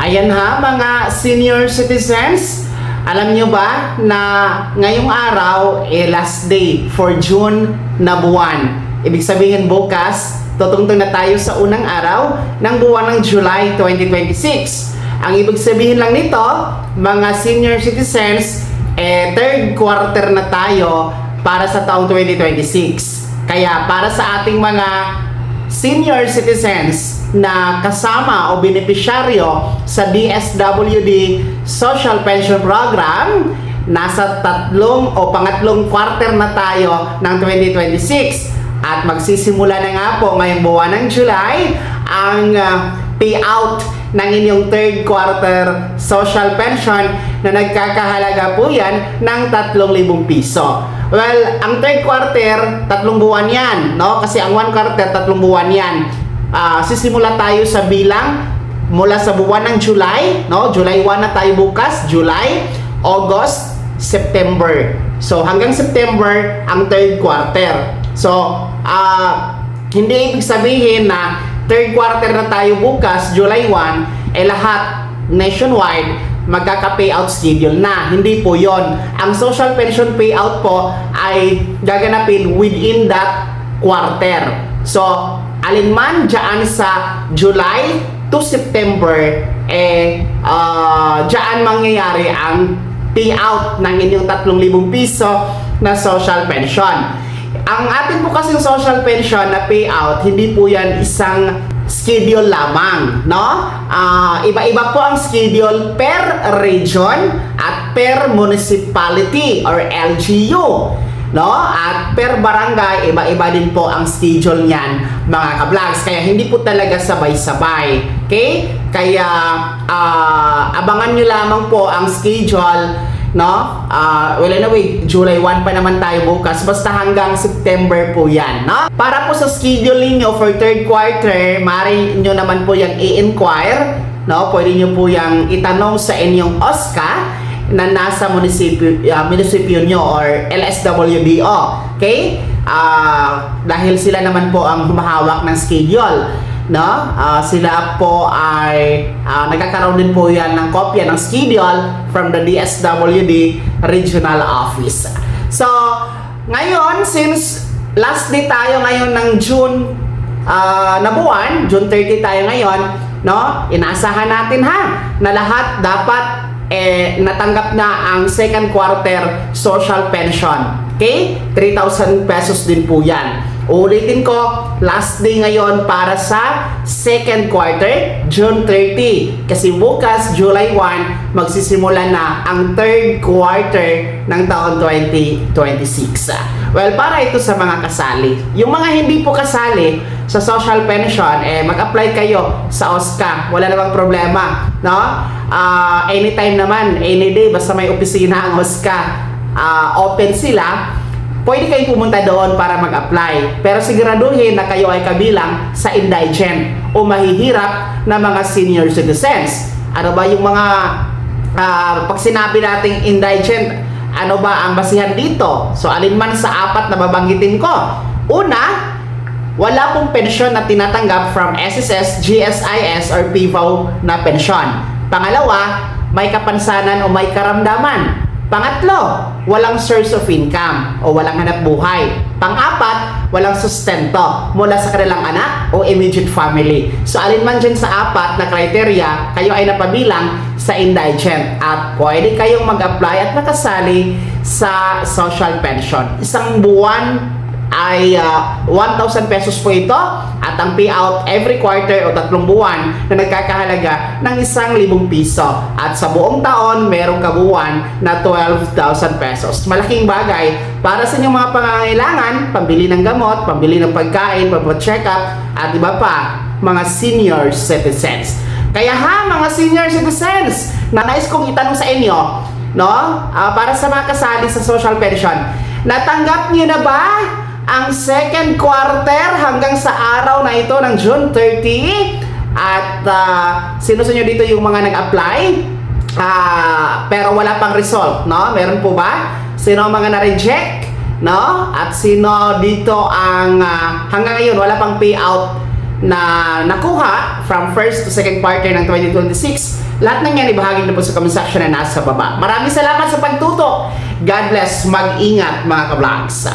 Ayan ha, mga senior citizens, alam nyo ba na ngayong araw last day for June na buwan. Ibig sabihin bukas, tutungtong na tayo sa unang araw ng buwan ng July 2026. Ang ibig sabihin lang nito, mga senior citizens, third quarter na tayo para sa taong 2026. Kaya para sa ating mga senior citizens na kasama o benepisyaryo sa DSWD Social Pension Program, nasa pangatlong quarter na tayo ng 2026 at magsisimula na nga po ngayong buwan ng July ang payout ng inyong third quarter social pension na nagkakahalaga po yan ng 3,000 piso. Well, ang third quarter, 3 buwan yan, no? Kasi ang one quarter, 3 buwan yan. Sisimula tayo sa bilang mula sa buwan ng July, no? July 1 na tayo bukas, July, August, September. So, hanggang September, ang third quarter. So, hindi ibig sabihin na third quarter na tayo bukas, July 1, lahat nationwide magkaka-payout schedule na. Hindi po yon. Ang social pension payout po ay gaganapin within that quarter. So, alinman dyan sa July to September, dyan mangyayari ang payout ng inyong 3,000 piso na social pension. Ang atin po kasing social pension na payout, hindi po yan isang schedule lamang, no? Iba-iba po ang schedule per region at per municipality or LGU, no? At per barangay, iba-iba din po ang schedule niyan, mga ka-vlogs. Kaya hindi po talaga sabay-sabay. Okay? Kaya abangan nyo lamang po ang schedule, no? Well, anyway, July 1 pa naman tayo bukas. Basta hanggang September po yan, no? Para po sa schedule niyo for third quarter, maaari nyo naman po yung i-inquire, no? Pwede nyo po yung itanong sa inyong OSCA na nasa munisipyo nyo or LSWDO. Okay? Dahil sila naman po ang humahawak ng schedule, no? Sila po ay nagkakaroon din po yan ng kopya ng schedule from the DSWD Regional Office. So, ngayon, since last day tayo ngayon ng June na buwan, June 30 tayo ngayon, no? Inaasahan natin na lahat dapat natanggap na ang second quarter social pension. Okay? 3,000 pesos din po yan. Ulitin ko, last day ngayon para sa second quarter, June 30. Kasi bukas, July 1, magsisimula na ang third quarter ng taon 2026. Well, para ito sa mga kasali. Yung mga hindi po kasali sa social pension, mag-apply kayo sa OSCA. Wala namang problema, no? Anytime naman, any day, basta may opisina ang OSCA, open sila, pwede kayo pumunta doon para mag-apply. Pero siguraduhin na kayo ay kabilang sa indigent o mahihirap na mga senior citizens. Ano ba yung mga pag sinabi nating indigent, ano ba ang basihan dito? So, alinman sa apat na babanggitin ko. Una, wala pong pensyon na tinatanggap from SSS, GSIS, or PIVO na pensyon. Pangalawa, may kapansanan o may karamdaman. Pangatlo, walang source of income o walang hanap buhay. Pang-apat, walang sustento mula sa kanilang anak o immediate family. So, alinman dyan sa apat na criteria, kayo ay napabilang sa indigent at pwede kayong mag-apply at nakasali sa social pension. Isang buwan ay 1,000 pesos po ito at ang payout every quarter o 3 buwan na nagkakahalaga ng 1,000 piso at sa buong taon merong kabuuan na 12,000 pesos. Malaking bagay para sa inyong mga pangangailangan, pambili ng gamot, pambili ng pagkain, pag-check up at iba pa, mga senior citizens. Kaya mga senior citizens, nais kong itanong sa inyo, no? Para sa mga kasali sa social pension, natanggap niyo na ba ang second quarter hanggang sa araw na ito ng June 30? At sino sa inyo dito yung mga nag-apply pero wala pang result, no? Meron po ba? Sino ang mga na-reject, no? At sino dito ang hanggang ngayon wala pang payout na nakuha from first to second quarter ng 2026. Lahat ng yan ibahagi na po sa comment section na nasa baba. Maraming salamat sa pagtutok. God bless. Mag-ingat mga ka-vlogs.